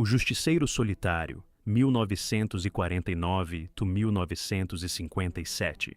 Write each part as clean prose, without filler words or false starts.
O Justiceiro Solitário, 1949-1957.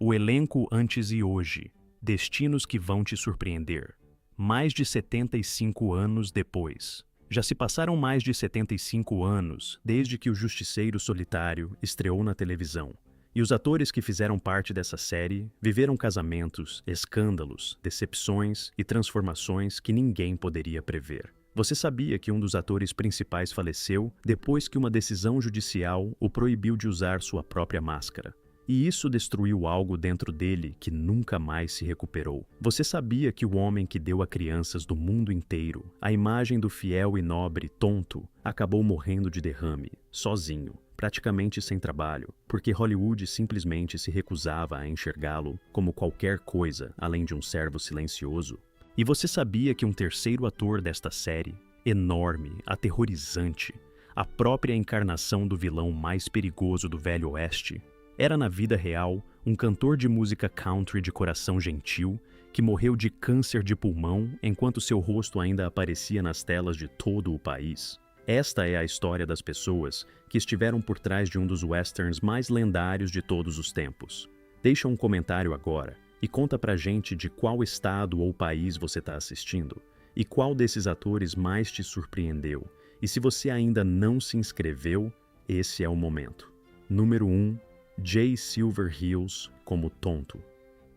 O elenco antes e hoje, destinos que vão te surpreender. Mais de 75 anos depois. Já se passaram mais de 75 anos desde que o Justiceiro Solitário estreou na televisão. E os atores que fizeram parte dessa série viveram casamentos, escândalos, decepções e transformações que ninguém poderia prever. Você sabia que um dos atores principais faleceu depois que uma decisão judicial o proibiu de usar sua própria máscara? E isso destruiu algo dentro dele que nunca mais se recuperou. Você sabia que o homem que deu a crianças do mundo inteiro a imagem do fiel e nobre Tonto acabou morrendo de derrame, sozinho, praticamente sem trabalho, porque Hollywood simplesmente se recusava a enxergá-lo como qualquer coisa além de um servo silencioso? E você sabia que um terceiro ator desta série, enorme, aterrorizante, a própria encarnação do vilão mais perigoso do Velho Oeste, era na vida real um cantor de música country de coração gentil que morreu de câncer de pulmão enquanto seu rosto ainda aparecia nas telas de todo o país? Esta é a história das pessoas que estiveram por trás de um dos westerns mais lendários de todos os tempos. Deixa um comentário agora e conta pra gente de qual estado ou país você está assistindo e qual desses atores mais te surpreendeu. E se você ainda não se inscreveu, esse é o momento. Número 1. Jay Silverheels como Tonto.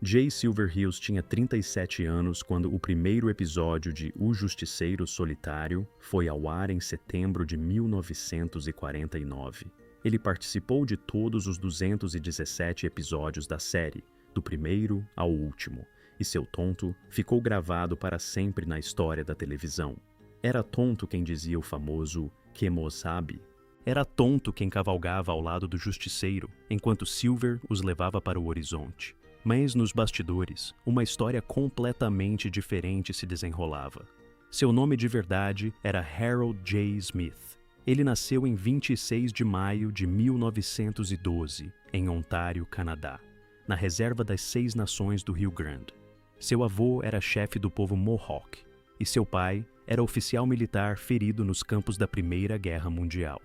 Jay Silverheels tinha 37 anos quando o primeiro episódio de O Justiceiro Solitário foi ao ar em setembro de 1949. Ele participou de todos os 217 episódios da série, do primeiro ao último, e seu Tonto ficou gravado para sempre na história da televisão. Era Tonto quem dizia o famoso "Kemosabe". Era Tonto quem cavalgava ao lado do Justiceiro, enquanto Silver os levava para o horizonte. Mas nos bastidores, uma história completamente diferente se desenrolava. Seu nome de verdade era Harold J. Smith. Ele nasceu em 26 de maio de 1912, em Ontário, Canadá, na reserva das 6 Nações do Rio Grande. Seu avô era chefe do povo Mohawk, e seu pai era oficial militar ferido nos campos da Primeira Guerra Mundial.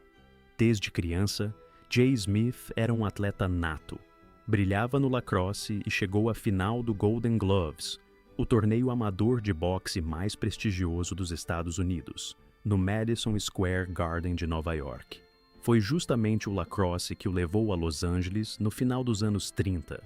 Desde criança, Jay Smith era um atleta nato. Brilhava no lacrosse e chegou à final do Golden Gloves, o torneio amador de boxe mais prestigioso dos Estados Unidos, no Madison Square Garden de Nova York. Foi justamente o lacrosse que o levou a Los Angeles no final dos anos 30,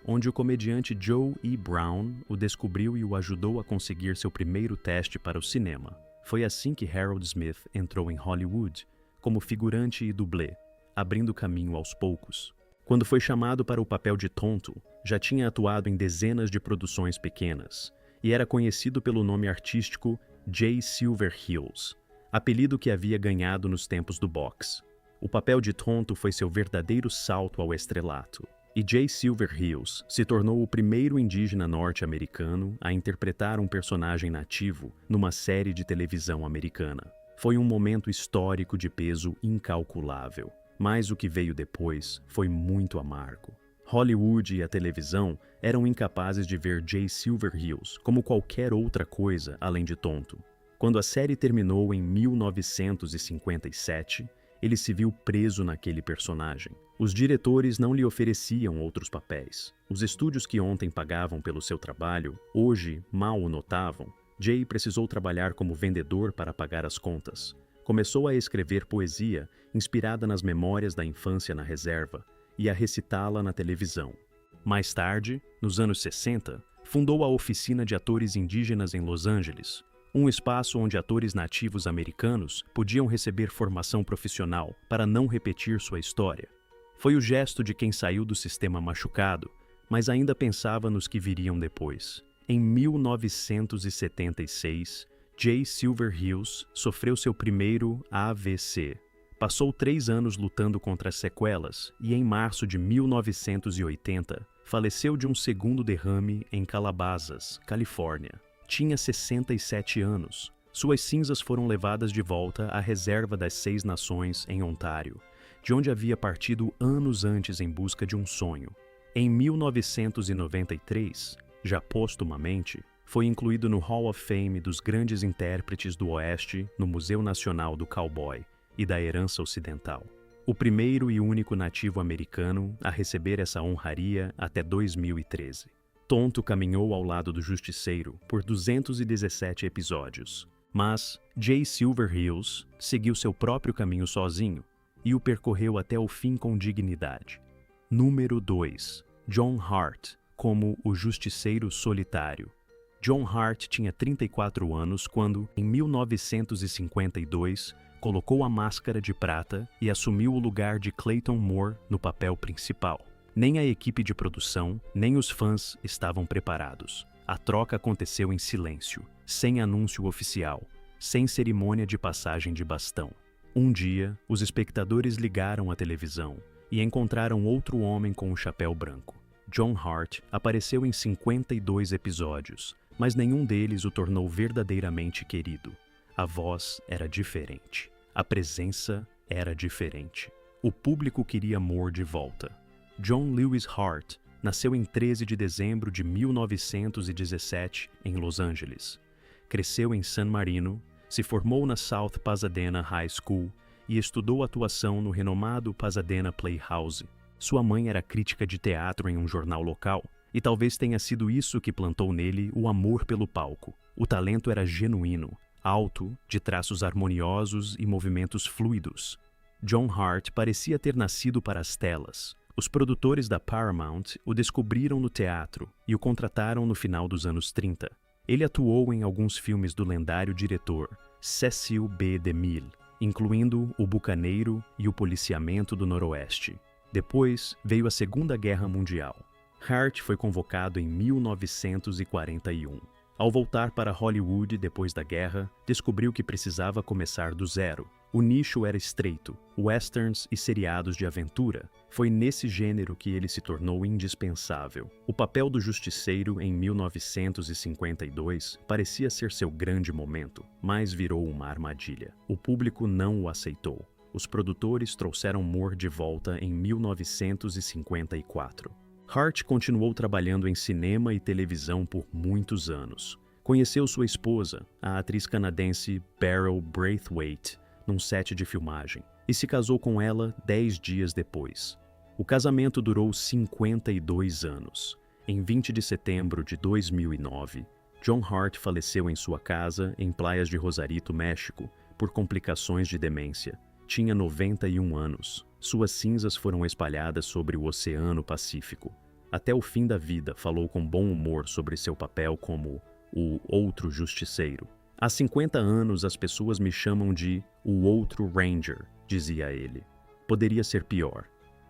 onde o comediante Joe E. Brown o descobriu e o ajudou a conseguir seu primeiro teste para o cinema. Foi assim que Harold Smith entrou em Hollywood, como figurante e dublê, abrindo caminho aos poucos. Quando foi chamado para o papel de Tonto, já tinha atuado em dezenas de produções pequenas, e era conhecido pelo nome artístico Jay Silverheels, apelido que havia ganhado nos tempos do boxe. O papel de Tonto foi seu verdadeiro salto ao estrelato, e Jay Silverheels se tornou o primeiro indígena norte-americano a interpretar um personagem nativo numa série de televisão americana. Foi um momento histórico de peso incalculável, mas o que veio depois foi muito amargo. Hollywood e a televisão eram incapazes de ver Jay Silverheels como qualquer outra coisa além de Tonto. Quando a série terminou em 1957, ele se viu preso naquele personagem. Os diretores não lhe ofereciam outros papéis. Os estúdios que ontem pagavam pelo seu trabalho, hoje mal o notavam. Jay precisou trabalhar como vendedor para pagar as contas. Começou a escrever poesia inspirada nas memórias da infância na reserva e a recitá-la na televisão. Mais tarde, nos anos 60, fundou a Oficina de Atores Indígenas em Los Angeles, um espaço onde atores nativos americanos podiam receber formação profissional para não repetir sua história. Foi o gesto de quem saiu do sistema machucado, mas ainda pensava nos que viriam depois. Em 1976, Jay Silverheels sofreu seu primeiro AVC. Passou 3 anos lutando contra as sequelas e, em março de 1980, faleceu de um segundo derrame em Calabasas, Califórnia. Tinha 67 anos. Suas cinzas foram levadas de volta à reserva das 6 Nações em Ontário, de onde havia partido anos antes em busca de um sonho. Em 1993, já postumamente, foi incluído no Hall of Fame dos grandes intérpretes do Oeste no Museu Nacional do Cowboy e da Herança Ocidental. O primeiro e único nativo americano a receber essa honraria até 2013. Tonto caminhou ao lado do Justiceiro por 217 episódios, mas Jay Silverheels seguiu seu próprio caminho sozinho e o percorreu até o fim com dignidade. Número 2. John Hart, como o Justiceiro Solitário. John Hart tinha 34 anos quando, em 1952, colocou a máscara de prata e assumiu o lugar de Clayton Moore no papel principal. Nem a equipe de produção, nem os fãs estavam preparados. A troca aconteceu em silêncio, sem anúncio oficial, sem cerimônia de passagem de bastão. Um dia, os espectadores ligaram a televisão e encontraram outro homem com um chapéu branco. John Hart apareceu em 52 episódios, mas nenhum deles o tornou verdadeiramente querido. A voz era diferente. A presença era diferente. O público queria Moore de volta. John Lewis Hart nasceu em 13 de dezembro de 1917 em Los Angeles. Cresceu em San Marino, se formou na South Pasadena High School e estudou atuação no renomado Pasadena Playhouse. Sua mãe era crítica de teatro em um jornal local, e talvez tenha sido isso que plantou nele o amor pelo palco. O talento era genuíno, alto, de traços harmoniosos e movimentos fluidos. John Hart parecia ter nascido para as telas. Os produtores da Paramount o descobriram no teatro e o contrataram no final dos anos 30. Ele atuou em alguns filmes do lendário diretor Cecil B. DeMille, incluindo O Bucaneiro e O Policiamento do Noroeste. Depois veio a Segunda Guerra Mundial. Hart foi convocado em 1941. Ao voltar para Hollywood depois da guerra, descobriu que precisava começar do zero. O nicho era estreito, westerns e seriados de aventura. Foi nesse gênero que ele se tornou indispensável. O papel do Justiceiro em 1952 parecia ser seu grande momento, mas virou uma armadilha. O público não o aceitou. Os produtores trouxeram Moore de volta em 1954. Hart continuou trabalhando em cinema e televisão por muitos anos. Conheceu sua esposa, a atriz canadense Beryl Braithwaite, num set de filmagem, e se casou com ela 10 dias depois. O casamento durou 52 anos. Em 20 de setembro de 2009, John Hart faleceu em sua casa em Playas de Rosarito, México, por complicações de demência. Tinha 91 anos. Suas cinzas foram espalhadas sobre o Oceano Pacífico. Até o fim da vida, falou com bom humor sobre seu papel como o outro justiceiro. Há 50 anos as pessoas me chamam de o outro Ranger, dizia ele. Poderia ser pior.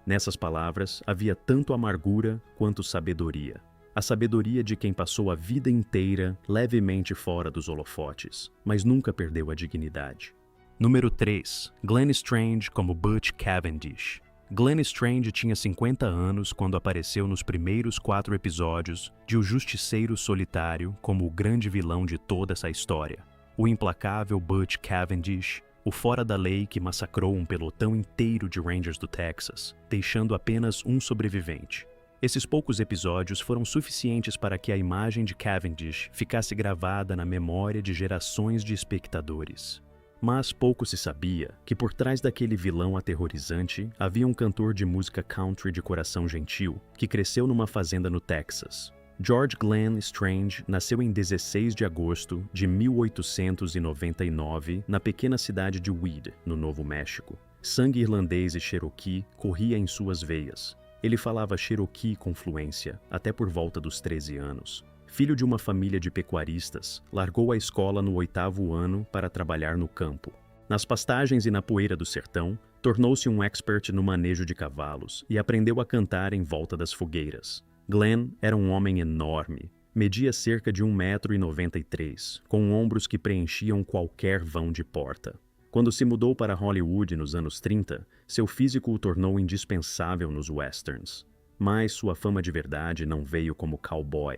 Nessas palavras havia tanto amargura quanto sabedoria. A sabedoria de quem passou a vida inteira levemente fora dos holofotes, mas nunca perdeu a dignidade. Número 3. Glenn Strange como Butch Cavendish. Glenn Strange tinha 50 anos quando apareceu nos primeiros 4 episódios de O Justiceiro Solitário como o grande vilão de toda essa história. O implacável Butch Cavendish, o fora da lei que massacrou um pelotão inteiro de Rangers do Texas, deixando apenas um sobrevivente. Esses poucos episódios foram suficientes para que a imagem de Cavendish ficasse gravada na memória de gerações de espectadores. Mas pouco se sabia que por trás daquele vilão aterrorizante havia um cantor de música country de coração gentil que cresceu numa fazenda no Texas. George Glenn Strange nasceu em 16 de agosto de 1899 na pequena cidade de Weed, no Novo México. Sangue irlandês e cherokee corria em suas veias. Ele falava cherokee com fluência, até por volta dos 13 anos. Filho de uma família de pecuaristas, largou a escola no 8º ano para trabalhar no campo. Nas pastagens e na poeira do sertão, tornou-se um expert no manejo de cavalos e aprendeu a cantar em volta das fogueiras. Glenn era um homem enorme. Media cerca de 1,93 m, com ombros que preenchiam qualquer vão de porta. Quando se mudou para Hollywood nos anos 30, seu físico o tornou indispensável nos westerns. Mas sua fama de verdade não veio como cowboy,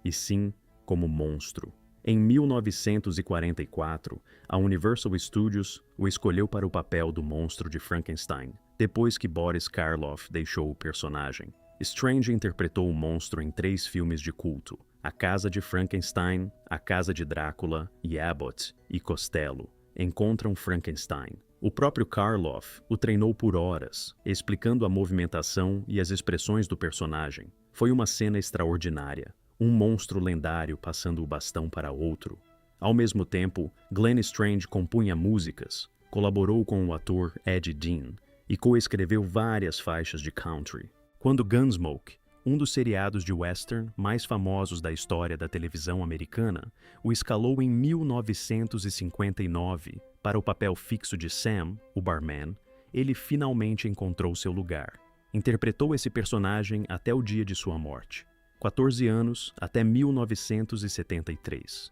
e sim como monstro. Em 1944, a Universal Studios o escolheu para o papel do monstro de Frankenstein, depois que Boris Karloff deixou o personagem. Strange interpretou o monstro em 3 filmes de culto: A Casa de Frankenstein, A Casa de Drácula e Abbott e Costello encontram Frankenstein. O próprio Karloff o treinou por horas, explicando a movimentação e as expressões do personagem. Foi uma cena extraordinária, um monstro lendário passando o bastão para outro. Ao mesmo tempo, Glenn Strange compunha músicas, colaborou com o ator Ed Dean e coescreveu várias faixas de country. Quando Gunsmoke, um dos seriados de western mais famosos da história da televisão americana, o escalou em 1959 para o papel fixo de Sam, o barman, ele finalmente encontrou seu lugar. Interpretou esse personagem até o dia de sua morte, 14 anos até 1973.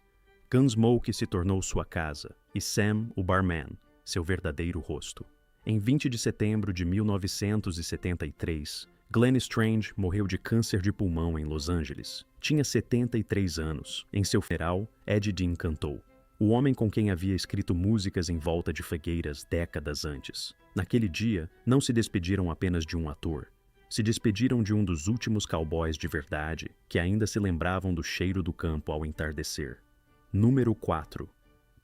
Gunsmoke se tornou sua casa e Sam, o barman, seu verdadeiro rosto. Em 20 de setembro de 1973, Glenn Strange morreu de câncer de pulmão em Los Angeles. Tinha 73 anos. Em seu funeral, Ed Dean cantou. O homem com quem havia escrito músicas em volta de fogueiras décadas antes. Naquele dia, não se despediram apenas de um ator. Se despediram de um dos últimos cowboys de verdade, que ainda se lembravam do cheiro do campo ao entardecer. Número 4.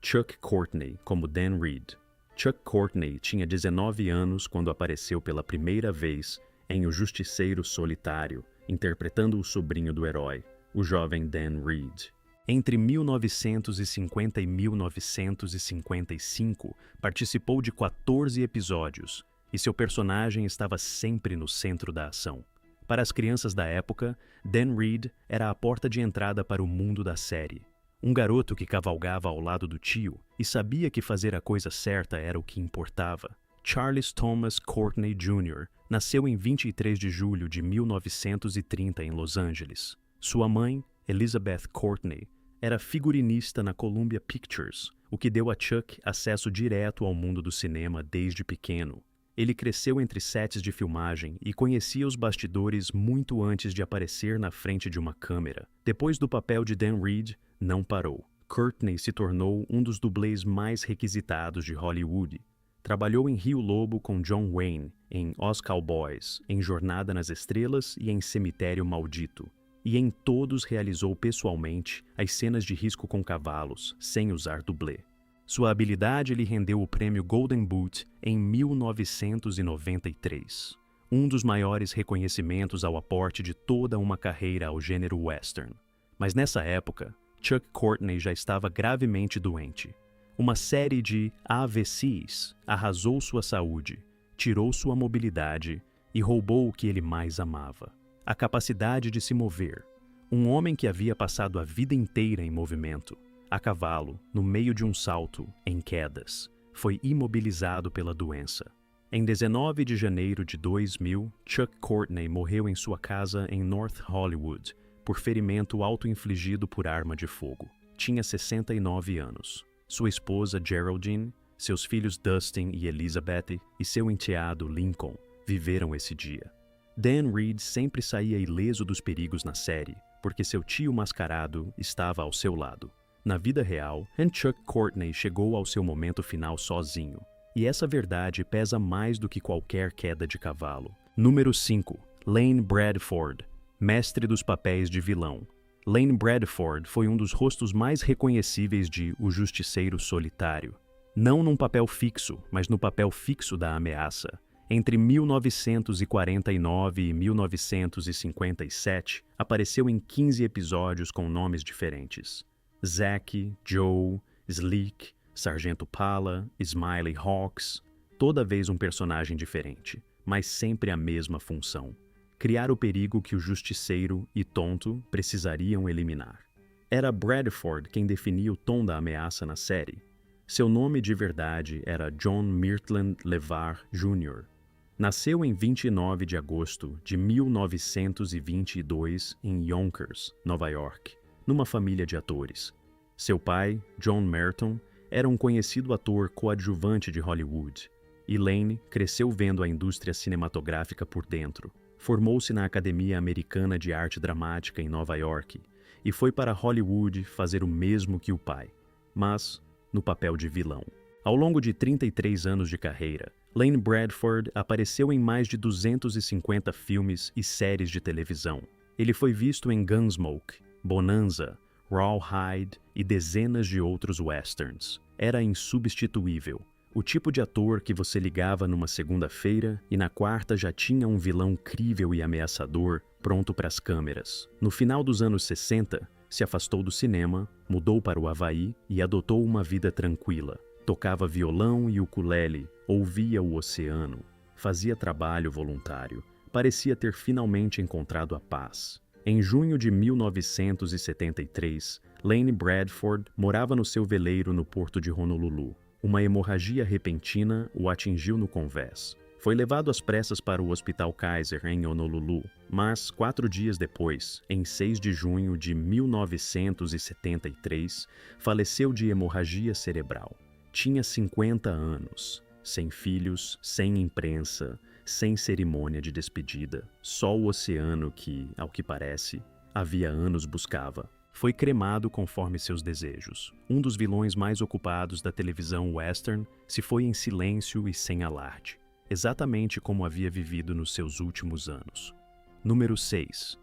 Chuck Courtney como Dan Reed. Chuck Courtney tinha 19 anos quando apareceu pela primeira vez em O Justiceiro Solitário, interpretando o sobrinho do herói, o jovem Dan Reed. Entre 1950 e 1955, participou de 14 episódios, e seu personagem estava sempre no centro da ação. Para as crianças da época, Dan Reed era a porta de entrada para o mundo da série. Um garoto que cavalgava ao lado do tio e sabia que fazer a coisa certa era o que importava. Charles Thomas Courtney Jr. nasceu em 23 de julho de 1930 em Los Angeles. Sua mãe, Elizabeth Courtney, era figurinista na Columbia Pictures, o que deu a Chuck acesso direto ao mundo do cinema desde pequeno. Ele cresceu entre sets de filmagem e conhecia os bastidores muito antes de aparecer na frente de uma câmera. Depois do papel de Dan Reed, não parou. Courtney se tornou um dos dublês mais requisitados de Hollywood. Trabalhou em Rio Lobo com John Wayne, em Os Cowboys, em Jornada nas Estrelas e em Cemitério Maldito. E em todos realizou pessoalmente as cenas de risco com cavalos, sem usar dublê. Sua habilidade lhe rendeu o prêmio Golden Boot em 1993, um dos maiores reconhecimentos ao aporte de toda uma carreira ao gênero western. Mas nessa época, Chuck Courtney já estava gravemente doente. Uma série de AVCs arrasou sua saúde, tirou sua mobilidade e roubou o que ele mais amava: a capacidade de se mover. Um homem que havia passado a vida inteira em movimento, a cavalo, no meio de um salto, em quedas, foi imobilizado pela doença. Em 19 de janeiro de 2000, Chuck Courtney morreu em sua casa em North Hollywood por ferimento auto-infligido por arma de fogo. Tinha 69 anos. Sua esposa Geraldine, seus filhos Dustin e Elizabeth e seu enteado Lincoln viveram esse dia. Dan Reed sempre saía ileso dos perigos na série, porque seu tio mascarado estava ao seu lado. Na vida real, Chuck Courtney chegou ao seu momento final sozinho. E essa verdade pesa mais do que qualquer queda de cavalo. Número 5. Lane Bradford, mestre dos papéis de vilão. Lane Bradford foi um dos rostos mais reconhecíveis de O Justiceiro Solitário. Não num papel fixo, mas no papel fixo da ameaça. Entre 1949 e 1957, apareceu em 15 episódios com nomes diferentes. Zack, Joe, Slick, Sargento Pala, Smiley Hawks, toda vez um personagem diferente, mas sempre a mesma função: criar o perigo que o Justiceiro e Tonto precisariam eliminar. Era Bradford quem definia o tom da ameaça na série. Seu nome de verdade era John Mirtland LeVar Jr. Nasceu em 29 de agosto de 1922 em Yonkers, Nova York, numa família de atores. Seu pai, John Merton, era um conhecido ator coadjuvante de Hollywood. E Lane cresceu vendo a indústria cinematográfica por dentro. Formou-se na Academia Americana de Arte Dramática em Nova York e foi para Hollywood fazer o mesmo que o pai, mas no papel de vilão. Ao longo de 33 anos de carreira, Lane Bradford apareceu em mais de 250 filmes e séries de televisão. Ele foi visto em Gunsmoke, Bonanza, Rawhide e dezenas de outros westerns. Era insubstituível. O tipo de ator que você ligava numa segunda-feira e na quarta já tinha um vilão crível e ameaçador pronto para as câmeras. No final dos anos 60, se afastou do cinema, mudou para o Havaí e adotou uma vida tranquila. Tocava violão e ukulele, ouvia o oceano, fazia trabalho voluntário. Parecia ter finalmente encontrado a paz. Em junho de 1973, Lane Bradford morava no seu veleiro no porto de Honolulu. Uma hemorragia repentina o atingiu no convés. Foi levado às pressas para o Hospital Kaiser, em Honolulu, mas 4 dias depois, em 6 de junho de 1973, faleceu de hemorragia cerebral. Tinha 50 anos, sem filhos, sem imprensa, sem cerimônia de despedida, só o oceano que, ao que parece, havia anos buscava. Foi cremado conforme seus desejos. Um dos vilões mais ocupados da televisão western se foi em silêncio e sem alarde, exatamente como havia vivido nos seus últimos anos. Número 6.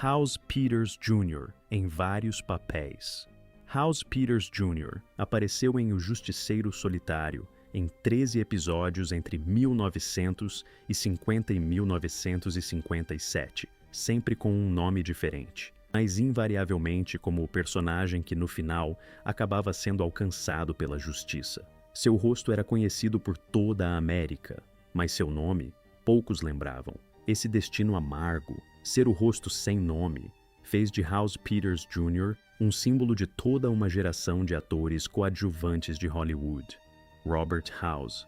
House Peters Jr. em vários papéis. House Peters Jr. apareceu em O Justiceiro Solitário em 13 episódios entre 1950 e 1957, sempre com um nome diferente, mas invariavelmente como o personagem que no final acabava sendo alcançado pela justiça. Seu rosto era conhecido por toda a América, mas seu nome poucos lembravam. Esse destino amargo, ser o rosto sem nome, fez de House Peters Jr. um símbolo de toda uma geração de atores coadjuvantes de Hollywood. Robert House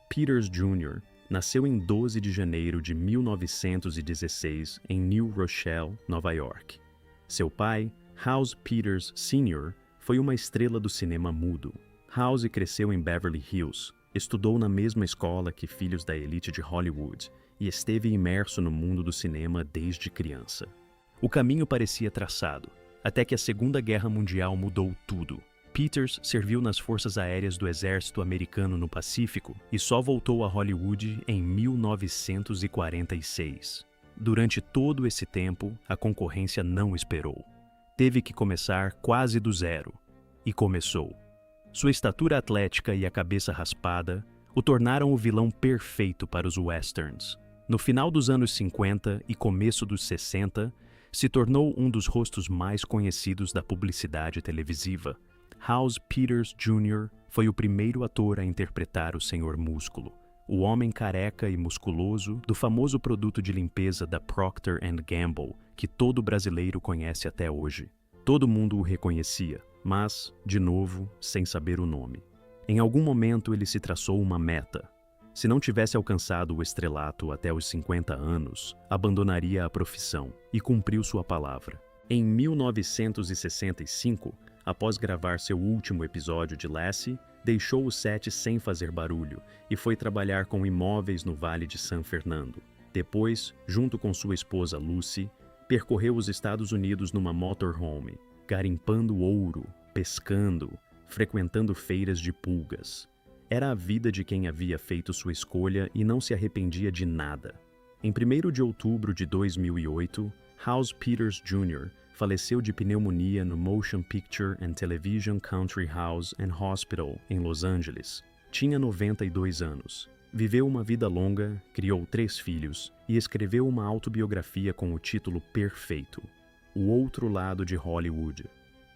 Peters Jr. nasceu em 12 de janeiro de 1916 em New Rochelle, Nova York. Seu pai, House Peters Sr., foi uma estrela do cinema mudo. House cresceu em Beverly Hills, estudou na mesma escola que filhos da elite de Hollywood e esteve imerso no mundo do cinema desde criança. O caminho parecia traçado, até que a Segunda Guerra Mundial mudou tudo. Peters serviu nas Forças Aéreas do Exército Americano no Pacífico e só voltou a Hollywood em 1946. Durante todo esse tempo, a concorrência não esperou. Teve que começar quase do zero. E começou. Sua estatura atlética e a cabeça raspada o tornaram o vilão perfeito para os westerns. No final dos anos 50 e começo dos 60, se tornou um dos rostos mais conhecidos da publicidade televisiva. House Peters Jr. foi o primeiro ator a interpretar o Senhor Músculo, o homem careca e musculoso do famoso produto de limpeza da Procter & Gamble, que todo brasileiro conhece até hoje. Todo mundo o reconhecia, mas, de novo, sem saber o nome. Em algum momento ele se traçou uma meta. Se não tivesse alcançado o estrelato até os 50 anos, abandonaria a profissão e cumpriu sua palavra. Em 1965, após gravar seu último episódio de Lassie, deixou o set sem fazer barulho e foi trabalhar com imóveis no Vale de San Fernando. Depois, junto com sua esposa Lucy, percorreu os Estados Unidos numa motorhome, garimpando ouro, pescando, frequentando feiras de pulgas. Era a vida de quem havia feito sua escolha e não se arrependia de nada. Em 1º de outubro de 2008, House Peters Jr. faleceu de pneumonia no Motion Picture and Television Country House and Hospital, em Los Angeles. Tinha 92 anos. Viveu uma vida longa, criou 3 filhos e escreveu uma autobiografia com o título perfeito, O Outro Lado de Hollywood.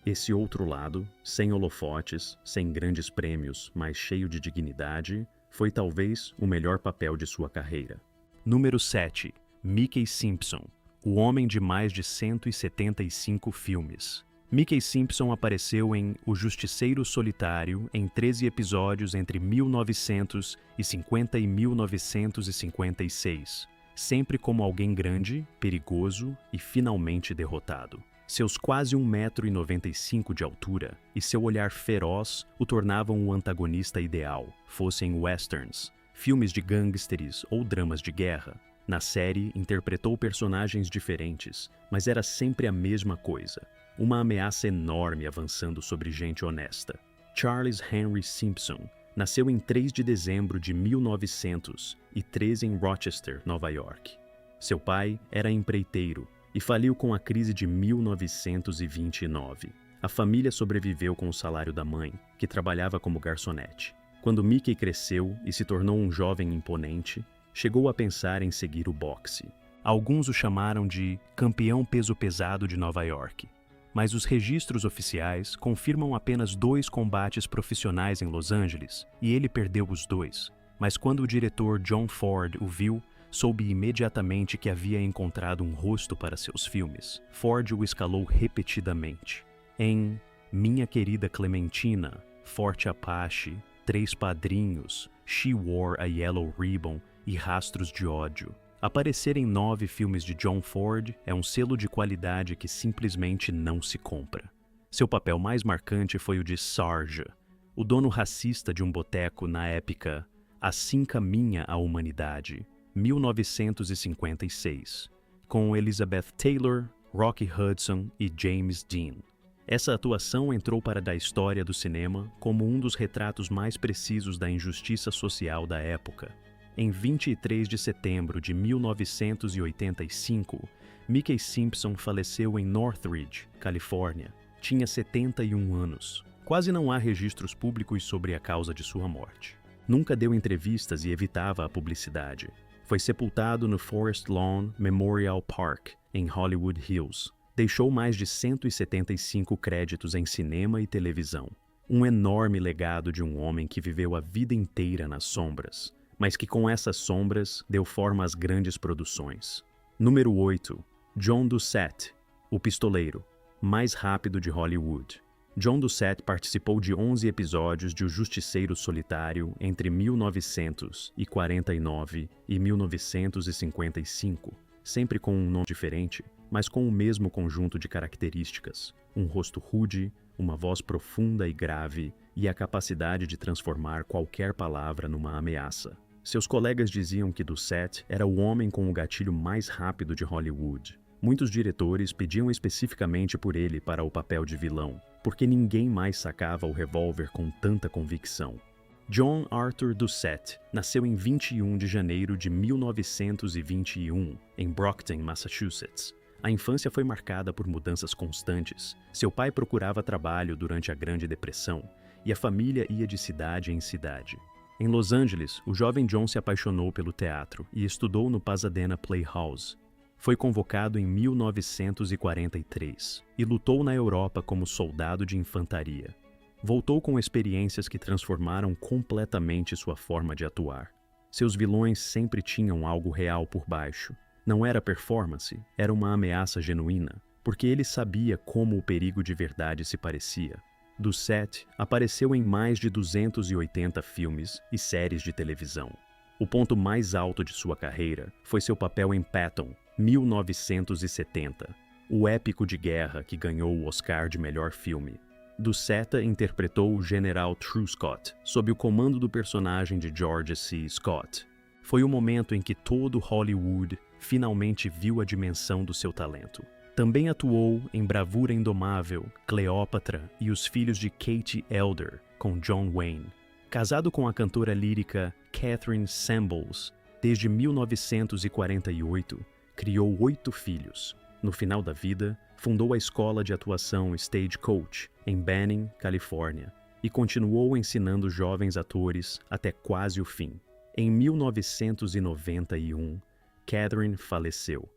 Esse outro lado, sem holofotes, sem grandes prêmios, mas cheio de dignidade, foi talvez o melhor papel de sua carreira. Número 7. Mickey Simpson, o homem de mais de 175 filmes. Mickey Simpson apareceu em O Justiceiro Solitário em 13 episódios entre 1950 e 1956, sempre como alguém grande, perigoso e finalmente derrotado. Seus quase 1,95 m de altura e seu olhar feroz o tornavam o antagonista ideal, fossem westerns, filmes de gangsters ou dramas de guerra. Na série, interpretou personagens diferentes, mas era sempre a mesma coisa. Uma ameaça enorme avançando sobre gente honesta. Charles Henry Simpson nasceu em 3 de dezembro de 1913 em Rochester, Nova York. Seu pai era empreiteiro e faliu com a crise de 1929. A família sobreviveu com o salário da mãe, que trabalhava como garçonete. Quando Mickey cresceu e se tornou um jovem imponente, chegou a pensar em seguir o boxe. Alguns o chamaram de campeão peso-pesado de Nova York, mas os registros oficiais confirmam apenas 2 combates profissionais em Los Angeles, e ele perdeu os 2. Mas quando o diretor John Ford o viu, soube imediatamente que havia encontrado um rosto para seus filmes. Ford o escalou repetidamente. Em Minha Querida Clementina, Forte Apache, Três Padrinhos, She Wore a Yellow Ribbon e Rastros de Ódio. Aparecer em 9 filmes de John Ford é um selo de qualidade que simplesmente não se compra. Seu papel mais marcante foi o de Sarge, o dono racista de um boteco na épica Assim Caminha a Humanidade, 1956, com Elizabeth Taylor, Rocky Hudson e James Dean. Essa atuação entrou para a história do cinema como um dos retratos mais precisos da injustiça social da época. Em 23 de setembro de 1985, Mickey Simpson faleceu em Northridge, Califórnia. Tinha 71 anos. Quase não há registros públicos sobre a causa de sua morte. Nunca deu entrevistas e evitava a publicidade. Foi sepultado no Forest Lawn Memorial Park, em Hollywood Hills. Deixou mais de 175 créditos em cinema e televisão. Um enorme legado de um homem que viveu a vida inteira nas sombras, mas que com essas sombras deu forma às grandes produções. Número 8. John Doucette, o pistoleiro, mais rápido de Hollywood. John Doucette participou de 11 episódios de O Justiceiro Solitário entre 1949 e 1955, sempre com um nome diferente, mas com o mesmo conjunto de características: um rosto rude, uma voz profunda e grave e a capacidade de transformar qualquer palavra numa ameaça. Seus colegas diziam que Doucette era o homem com o gatilho mais rápido de Hollywood. Muitos diretores pediam especificamente por ele para o papel de vilão, porque ninguém mais sacava o revólver com tanta convicção. John Arthur Doucette nasceu em 21 de janeiro de 1921, em Brockton, Massachusetts. A infância foi marcada por mudanças constantes. Seu pai procurava trabalho durante a Grande Depressão, e a família ia de cidade em cidade. Em Los Angeles, o jovem John se apaixonou pelo teatro e estudou no Pasadena Playhouse. Foi convocado em 1943 e lutou na Europa como soldado de infantaria. Voltou com experiências que transformaram completamente sua forma de atuar. Seus vilões sempre tinham algo real por baixo. Não era performance, era uma ameaça genuína, porque ele sabia como o perigo de verdade se parecia. Doucette apareceu em mais de 280 filmes e séries de televisão. O ponto mais alto de sua carreira foi seu papel em Patton, 1970, o épico de guerra que ganhou o Oscar de melhor filme. Doucette interpretou o General Truscott, sob o comando do personagem de George C. Scott. Foi o momento em que todo Hollywood finalmente viu a dimensão do seu talento. Também atuou em Bravura Indomável, Cleópatra e Os Filhos de Katie Elder, com John Wayne. Casado com a cantora lírica Catherine Sembles, desde 1948, criou 8 filhos. No final da vida, fundou a escola de atuação Stagecoach, em Banning, Califórnia, e continuou ensinando jovens atores até quase o fim. Em 1991, Catherine faleceu.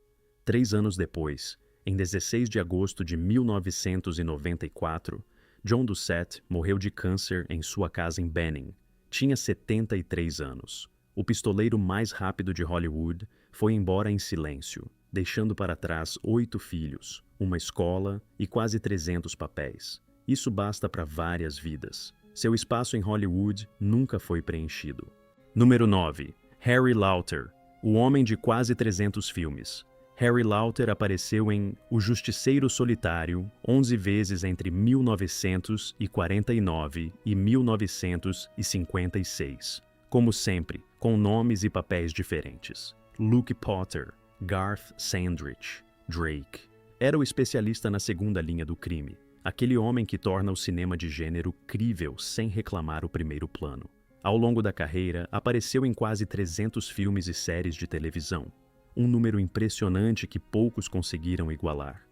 3 anos depois, em 16 de agosto de 1994, John Doucette morreu de câncer em sua casa em Banning. Tinha 73 anos. O pistoleiro mais rápido de Hollywood foi embora em silêncio, deixando para trás 8 filhos, uma escola e quase 300 papéis. Isso basta para várias vidas. Seu espaço em Hollywood nunca foi preenchido. Número 9. Harry Lauter, o homem de quase 300 filmes. Harry Lauter apareceu em O Justiceiro Solitário 11 vezes entre 1949 e 1956. Como sempre, com nomes e papéis diferentes. Luke Potter, Garth Sandrich, Drake. Era o especialista na segunda linha do crime, aquele homem que torna o cinema de gênero crível sem reclamar o primeiro plano. Ao longo da carreira, apareceu em quase 300 filmes e séries de televisão. um número impressionante que poucos conseguiram igualar.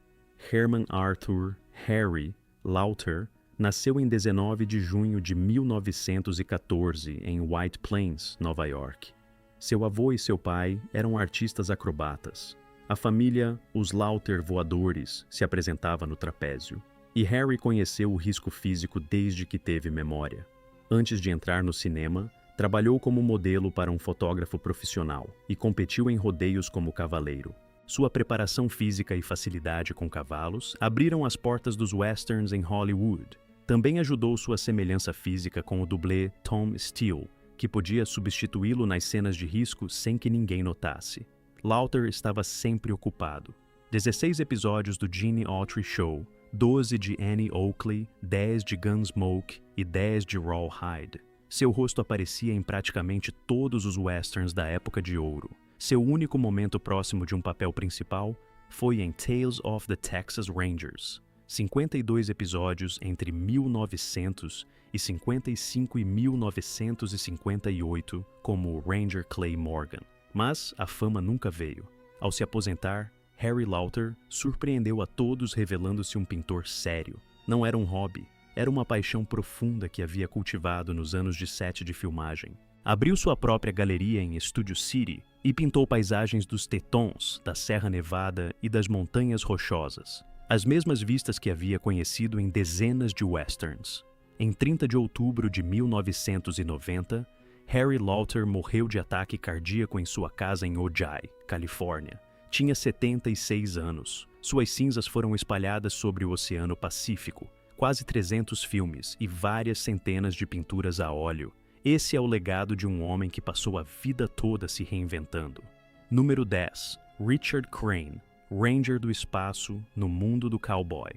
Herman Arthur Harry Lauter nasceu em 19 de junho de 1914 em White Plains, Nova York. Seu avô e seu pai eram artistas acrobatas. A família, os Lauter voadores, se apresentava no trapézio. E Harry conheceu o risco físico desde que teve memória. Antes de entrar no cinema, trabalhou como modelo para um fotógrafo profissional e competiu em rodeios como cavaleiro. Sua preparação física e facilidade com cavalos abriram as portas dos westerns em Hollywood. Também ajudou sua semelhança física com o dublê Tom Steele, que podia substituí-lo nas cenas de risco sem que ninguém notasse. Lauter estava sempre ocupado. 16 episódios do Gene Autry Show, 12 de Annie Oakley, 10 de Gunsmoke e 10 de Rawhide. Seu rosto aparecia em praticamente todos os westerns da época de ouro. Seu único momento próximo de um papel principal foi em Tales of the Texas Rangers, 52 episódios entre 1955 e 1958 como o Ranger Clay Morgan. Mas a fama nunca veio. Ao se aposentar, Harry Lauter surpreendeu a todos revelando-se um pintor sério. Não era um hobby, era uma paixão profunda que havia cultivado nos anos de set de filmagem. Abriu sua própria galeria em Studio City e pintou paisagens dos Tetons, da Serra Nevada e das Montanhas Rochosas, as mesmas vistas que havia conhecido em dezenas de westerns. Em 30 de outubro de 1990, Harry Lauter morreu de ataque cardíaco em sua casa em Ojai, Califórnia. Tinha 76 anos. Suas cinzas foram espalhadas sobre o Oceano Pacífico, quase 300 filmes e várias centenas de pinturas a óleo. Esse é o legado de um homem que passou a vida toda se reinventando. Número 10. Richard Crane, Ranger do Espaço no mundo do cowboy.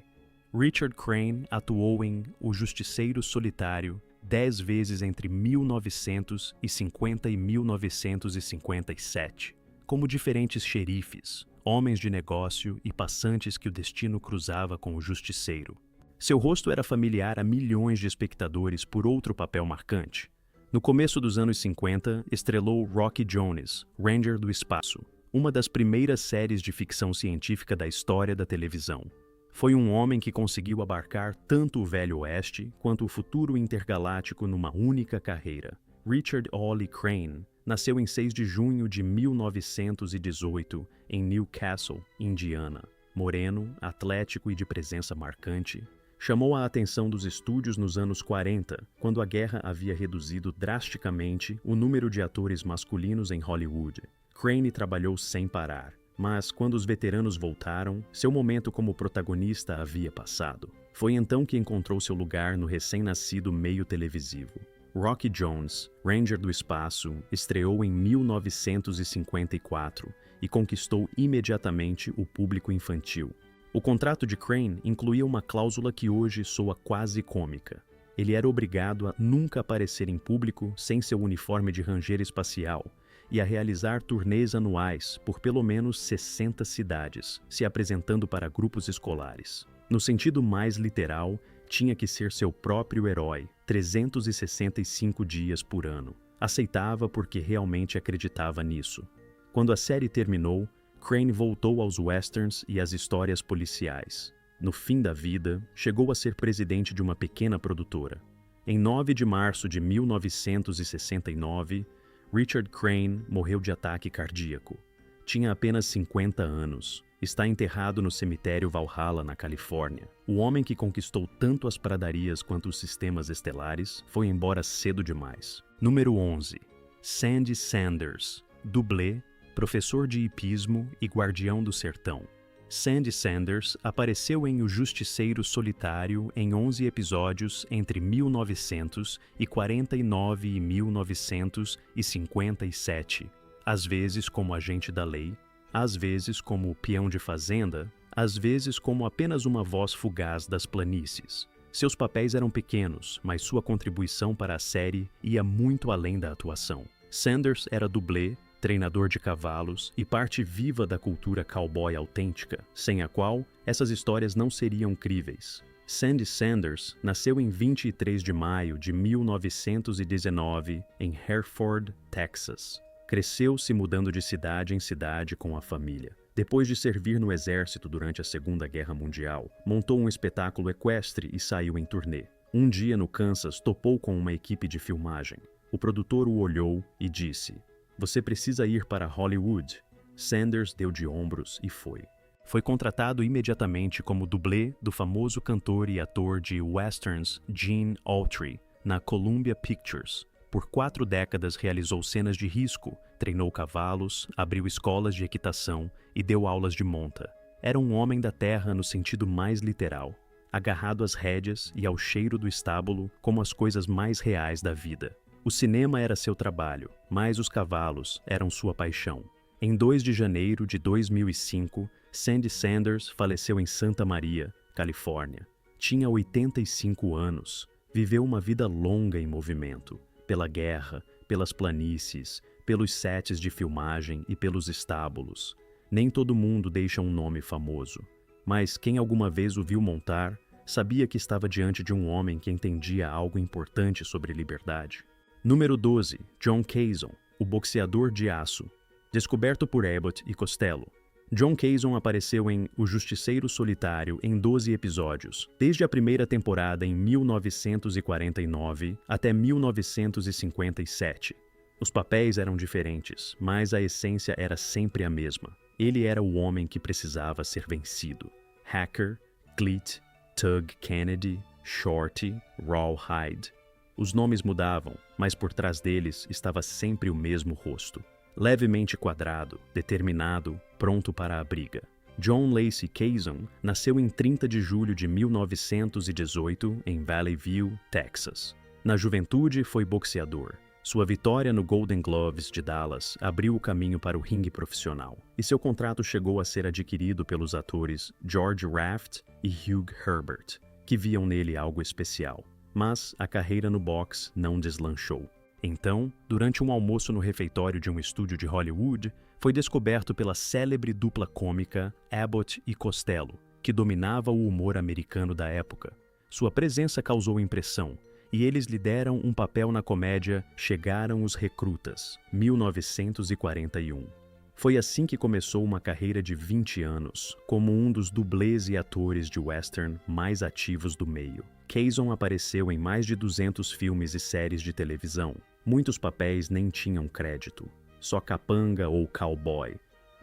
Richard Crane atuou em O Justiceiro Solitário 10 vezes entre 1950 e 1957, como diferentes xerifes, homens de negócio e passantes que o destino cruzava com o justiceiro. Seu rosto era familiar a milhões de espectadores por outro papel marcante. No começo dos anos 50, estrelou Rocky Jones, Ranger do Espaço, uma das primeiras séries de ficção científica da história da televisão. Foi um homem que conseguiu abarcar tanto o Velho Oeste quanto o futuro intergaláctico numa única carreira. Richard Ollie Crane nasceu em 6 de junho de 1918 em Newcastle, Indiana. Moreno, atlético e de presença marcante, chamou a atenção dos estúdios nos anos 40, quando a guerra havia reduzido drasticamente o número de atores masculinos em Hollywood. Crane trabalhou sem parar, mas quando os veteranos voltaram, seu momento como protagonista havia passado. Foi então que encontrou seu lugar no recém-nascido meio televisivo. Rocky Jones, Ranger do Espaço, estreou em 1954 e conquistou imediatamente o público infantil. O contrato de Crane incluía uma cláusula que hoje soa quase cômica. Ele era obrigado a nunca aparecer em público sem seu uniforme de ranger espacial e a realizar turnês anuais por pelo menos 60 cidades, se apresentando para grupos escolares. No sentido mais literal, tinha que ser seu próprio herói, 365 dias por ano. Aceitava porque realmente acreditava nisso. Quando a série terminou, Crane voltou aos westerns e às histórias policiais. No fim da vida, chegou a ser presidente de uma pequena produtora. Em 9 de março de 1969, Richard Crane morreu de ataque cardíaco. Tinha apenas 50 anos. Está enterrado no cemitério Valhalla, na Califórnia. O homem que conquistou tanto as pradarias quanto os sistemas estelares foi embora cedo demais. Número 11. Sandy Sanders, dublê, professor de hipismo e guardião do sertão. Sandy Sanders apareceu em O Justiceiro Solitário em 11 episódios entre 1949 e 1957, às vezes como agente da lei, às vezes como peão de fazenda, às vezes como apenas uma voz fugaz das planícies. Seus papéis eram pequenos, mas sua contribuição para a série ia muito além da atuação. Sanders era dublê, treinador de cavalos e parte viva da cultura cowboy autêntica, sem a qual essas histórias não seriam críveis. Sandy Sanders nasceu em 23 de maio de 1919 em Hereford, Texas. Cresceu se mudando de cidade em cidade com a família. Depois de servir no exército durante a Segunda Guerra Mundial, montou um espetáculo equestre e saiu em turnê. Um dia no Kansas, topou com uma equipe de filmagem. O produtor o olhou e disse: "Você precisa ir para Hollywood." Sanders deu de ombros e foi. Foi contratado imediatamente como dublê do famoso cantor e ator de westerns Gene Autry, na Columbia Pictures. Por 4 décadas realizou cenas de risco, treinou cavalos, abriu escolas de equitação e deu aulas de monta. Era um homem da terra no sentido mais literal, agarrado às rédeas e ao cheiro do estábulo como as coisas mais reais da vida. O cinema era seu trabalho, mas os cavalos eram sua paixão. Em 2 de janeiro de 2005, Sandy Sanders faleceu em Santa Maria, Califórnia. Tinha 85 anos. Viveu uma vida longa em movimento, pela guerra, pelas planícies, pelos sets de filmagem e pelos estábulos. Nem todo mundo deixa um nome famoso, mas quem alguma vez o viu montar, sabia que estava diante de um homem que entendia algo importante sobre liberdade. Número 12. John Kazon, o boxeador de aço. Descoberto por Abbott e Costello. John Kazon apareceu em O Justiceiro Solitário em 12 episódios, desde a primeira temporada em 1949 até 1957. Os papéis eram diferentes, mas a essência era sempre a mesma. Ele era o homem que precisava ser vencido. Hacker, Cleet, Tug Kennedy, Shorty, Rawhide. Os nomes mudavam, mas por trás deles estava sempre o mesmo rosto. Levemente quadrado, determinado, pronto para a briga. John Lacey Kazon nasceu em 30 de julho de 1918 em Valley View, Texas. Na juventude foi boxeador. Sua vitória no Golden Gloves de Dallas abriu o caminho para o ringue profissional, e seu contrato chegou a ser adquirido pelos atores George Raft e Hugh Herbert, que viam nele algo especial. Mas a carreira no boxe não deslanchou. Então, durante um almoço no refeitório de um estúdio de Hollywood, foi descoberto pela célebre dupla cômica Abbott e Costello, que dominava o humor americano da época. Sua presença causou impressão, e eles lhe deram um papel na comédia Chegaram os Recrutas, 1941. Foi assim que começou uma carreira de 20 anos, como um dos dublês e atores de western mais ativos do meio. Kazon apareceu em mais de 200 filmes e séries de televisão. Muitos papéis nem tinham crédito, só capanga ou cowboy,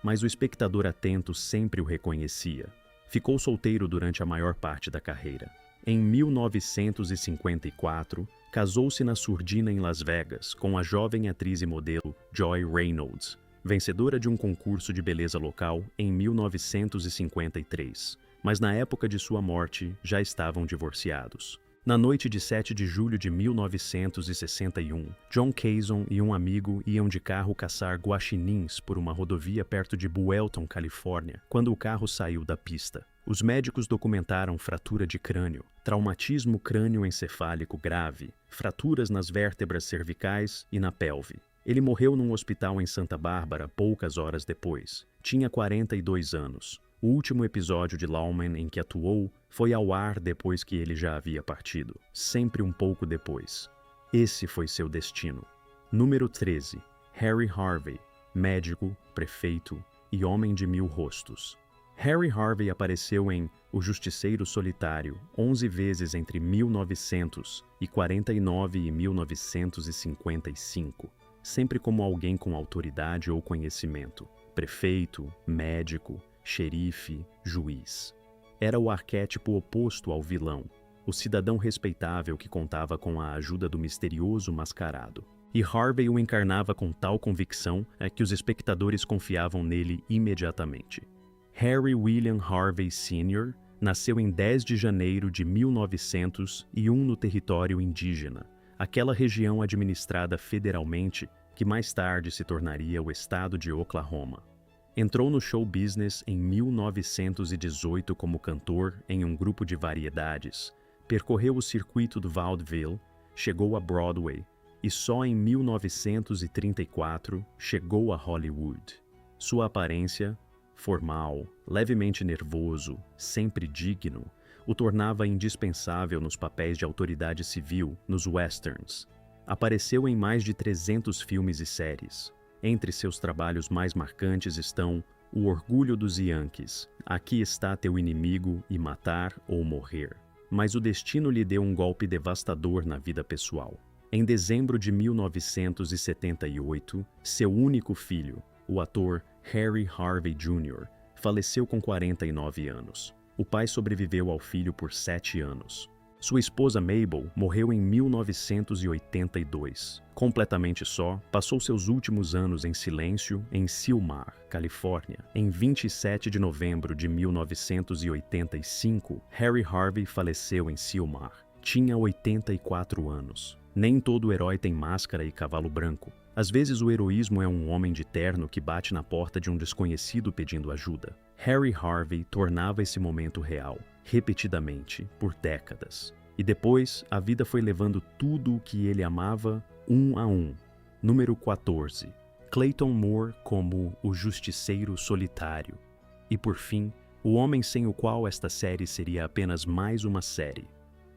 mas o espectador atento sempre o reconhecia. Ficou solteiro durante a maior parte da carreira. Em 1954, casou-se na surdina em Las Vegas com a jovem atriz e modelo Joy Reynolds, vencedora de um concurso de beleza local em 1953, mas na época de sua morte já estavam divorciados. Na noite de 7 de julho de 1961, John Kazon e um amigo iam de carro caçar guaxinins por uma rodovia perto de Buellton, Califórnia, quando o carro saiu da pista. Os médicos documentaram fratura de crânio, traumatismo crânioencefálico grave, fraturas nas vértebras cervicais e na pelve. Ele morreu num hospital em Santa Bárbara poucas horas depois. Tinha 42 anos. O último episódio de Lawman em que atuou foi ao ar depois que ele já havia partido, sempre um pouco depois. Esse foi seu destino. Número 13. Harry Harvey, médico, prefeito e homem de 1000 rostos. Harry Harvey apareceu em O Justiceiro Solitário 11 vezes entre 1949 e 1955, sempre como alguém com autoridade ou conhecimento. Prefeito, médico, xerife, juiz. Era o arquétipo oposto ao vilão, o cidadão respeitável que contava com a ajuda do misterioso mascarado. E Harvey o encarnava com tal convicção que os espectadores confiavam nele imediatamente. Harry William Harvey Sr. nasceu em 10 de janeiro de 1901 no território indígena, aquela região administrada federalmente que mais tarde se tornaria o estado de Oklahoma. Entrou no show business em 1918 como cantor em um grupo de variedades, percorreu o circuito do vaudeville, chegou a Broadway e só em 1934 chegou a Hollywood. Sua aparência, formal, levemente nervoso, sempre digno, o tornava indispensável nos papéis de autoridade civil nos westerns. Apareceu em mais de 300 filmes e séries. Entre seus trabalhos mais marcantes estão O Orgulho dos Yankees, Aqui Está Teu Inimigo e Matar ou Morrer. Mas o destino lhe deu um golpe devastador na vida pessoal. Em dezembro de 1978, seu único filho, o ator Harry Harvey Jr., faleceu com 49 anos. O pai sobreviveu ao filho por 7 anos. Sua esposa Mabel morreu em 1982. Completamente só, passou seus últimos anos em silêncio em Sylmar, Califórnia. Em 27 de novembro de 1985, Harry Harvey faleceu em Sylmar. Tinha 84 anos. Nem todo herói tem máscara e cavalo branco. Às vezes o heroísmo é um homem de terno que bate na porta de um desconhecido pedindo ajuda. Harry Harvey tornava esse momento real, repetidamente, por décadas. E depois, a vida foi levando tudo o que ele amava, um a um. Número 14. Clayton Moore como o Justiceiro Solitário. E por fim, o homem sem o qual esta série seria apenas mais uma série.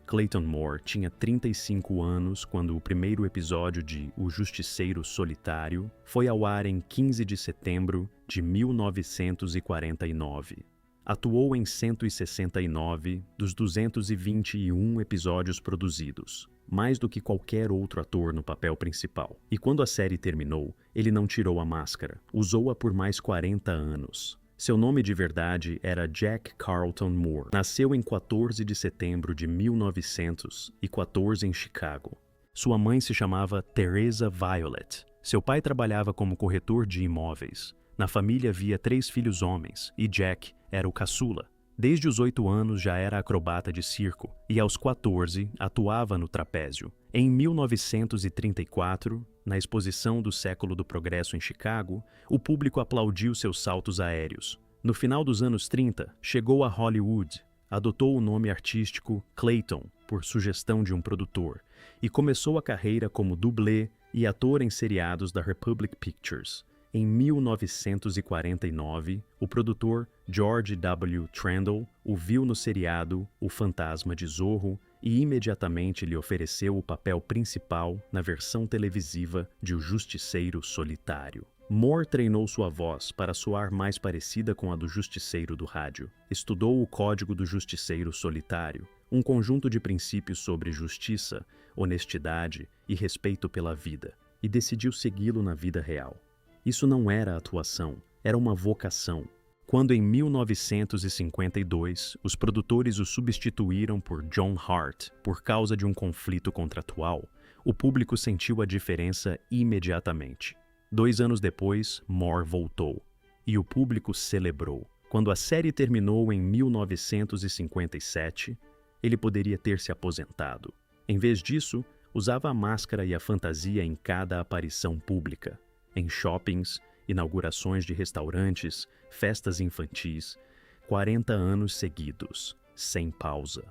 Clayton Moore tinha 35 anos quando o primeiro episódio de O Justiceiro Solitário foi ao ar em 15 de setembro de 1949. Atuou em 169 dos 221 episódios produzidos, mais do que qualquer outro ator no papel principal. E quando a série terminou, ele não tirou a máscara, usou-a por mais 40 anos. Seu nome de verdade era Jack Carlton Moore. Nasceu em 14 de setembro de 1914 em Chicago. Sua mãe se chamava Teresa Violet. Seu pai trabalhava como corretor de imóveis. Na família havia 3 filhos homens, e Jack era o caçula. Desde os 8 anos já era acrobata de circo, e aos 14 atuava no trapézio. Em 1934, na Exposição do Século do Progresso em Chicago, o público aplaudiu seus saltos aéreos. No final dos anos 30, chegou a Hollywood, adotou o nome artístico Clayton, por sugestão de um produtor, e começou a carreira como dublê e ator em seriados da Republic Pictures. Em 1949, o produtor George W. Trendle o viu no seriado O Fantasma de Zorro e imediatamente lhe ofereceu o papel principal na versão televisiva de O Justiceiro Solitário. Moore treinou sua voz para soar mais parecida com a do Justiceiro do rádio. Estudou o Código do Justiceiro Solitário, um conjunto de princípios sobre justiça, honestidade e respeito pela vida, e decidiu segui-lo na vida real. Isso não era atuação, era uma vocação. Quando em 1952 os produtores o substituíram por John Hurt por causa de um conflito contratual, o público sentiu a diferença imediatamente. 2 anos depois, Moore voltou, e o público celebrou. Quando a série terminou em 1957, ele poderia ter se aposentado. Em vez disso, usava a máscara e a fantasia em cada aparição pública. Em shoppings, inaugurações de restaurantes, festas infantis, 40 anos seguidos, sem pausa.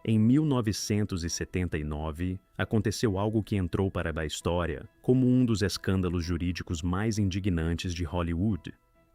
Em 1979, aconteceu algo que entrou para a história como um dos escândalos jurídicos mais indignantes de Hollywood.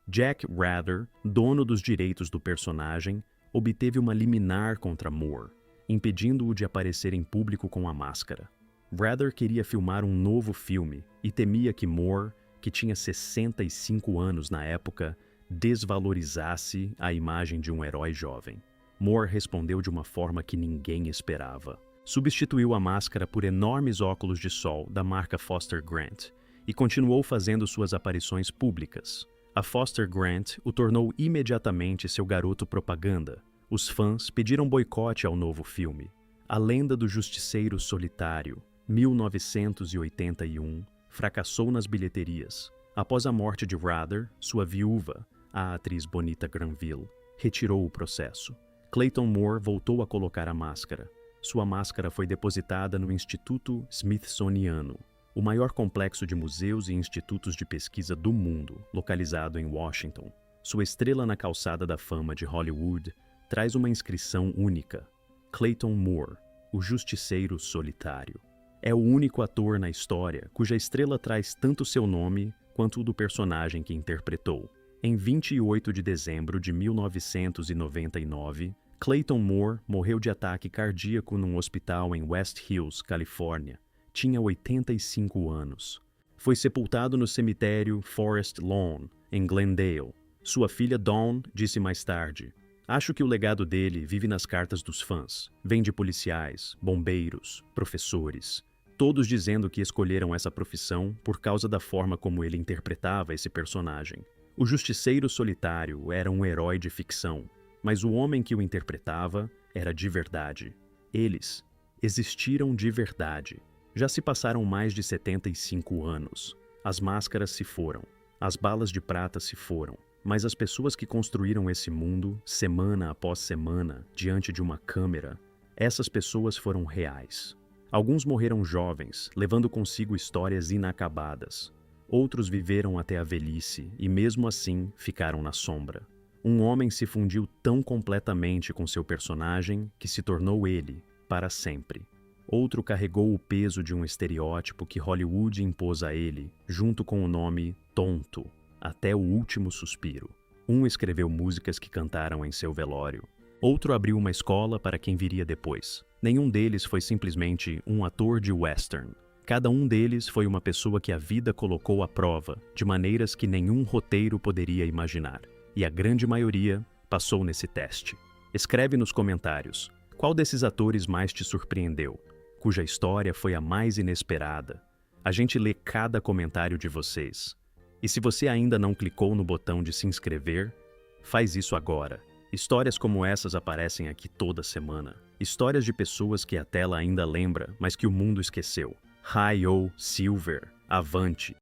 Jack Rather, dono dos direitos do personagem, obteve uma liminar contra Moore, impedindo-o de aparecer em público com a máscara. Rather queria filmar um novo filme e temia que Moore, que tinha 65 anos na época, desvalorizasse a imagem de um herói jovem. Moore respondeu de uma forma que ninguém esperava. Substituiu a máscara por enormes óculos de sol da marca Foster Grant e continuou fazendo suas aparições públicas. A Foster Grant o tornou imediatamente seu garoto propaganda. Os fãs pediram boicote ao novo filme. A Lenda do Justiceiro Solitário, 1981, fracassou nas bilheterias. Após a morte de Rather, sua viúva, a atriz Bonita Granville, retirou o processo. Clayton Moore voltou a colocar a máscara. Sua máscara foi depositada no Instituto Smithsoniano, o maior complexo de museus e institutos de pesquisa do mundo, localizado em Washington. Sua estrela na calçada da fama de Hollywood traz uma inscrição única: Clayton Moore, o Justiceiro Solitário. É o único ator na história cuja estrela traz tanto seu nome quanto o do personagem que interpretou. Em 28 de dezembro de 1999, Clayton Moore morreu de ataque cardíaco num hospital em West Hills, Califórnia. Tinha 85 anos. Foi sepultado no cemitério Forest Lawn, em Glendale. Sua filha Dawn disse mais tarde: "Acho que o legado dele vive nas cartas dos fãs. Vem de policiais, bombeiros, professores, todos dizendo que escolheram essa profissão por causa da forma como ele interpretava esse personagem. O Justiceiro Solitário era um herói de ficção, mas o homem que o interpretava era de verdade. Eles existiram de verdade." Já se passaram mais de 75 anos. As máscaras se foram, as balas de prata se foram, mas as pessoas que construíram esse mundo, semana após semana, diante de uma câmera, essas pessoas foram reais. Alguns morreram jovens, levando consigo histórias inacabadas. Outros viveram até a velhice e, mesmo assim, ficaram na sombra. Um homem se fundiu tão completamente com seu personagem que se tornou ele, para sempre. Outro carregou o peso de um estereótipo que Hollywood impôs a ele, junto com o nome Tonto, até o último suspiro. Um escreveu músicas que cantaram em seu velório. Outro abriu uma escola para quem viria depois. Nenhum deles foi simplesmente um ator de western. Cada um deles foi uma pessoa que a vida colocou à prova, de maneiras que nenhum roteiro poderia imaginar. E a grande maioria passou nesse teste. Escreve nos comentários: qual desses atores mais te surpreendeu? Cuja história foi a mais inesperada? A gente lê cada comentário de vocês. E se você ainda não clicou no botão de se inscrever, faz isso agora. Histórias como essas aparecem aqui toda semana. Histórias de pessoas que a tela ainda lembra, mas que o mundo esqueceu. Hi-Yo Silver, avante!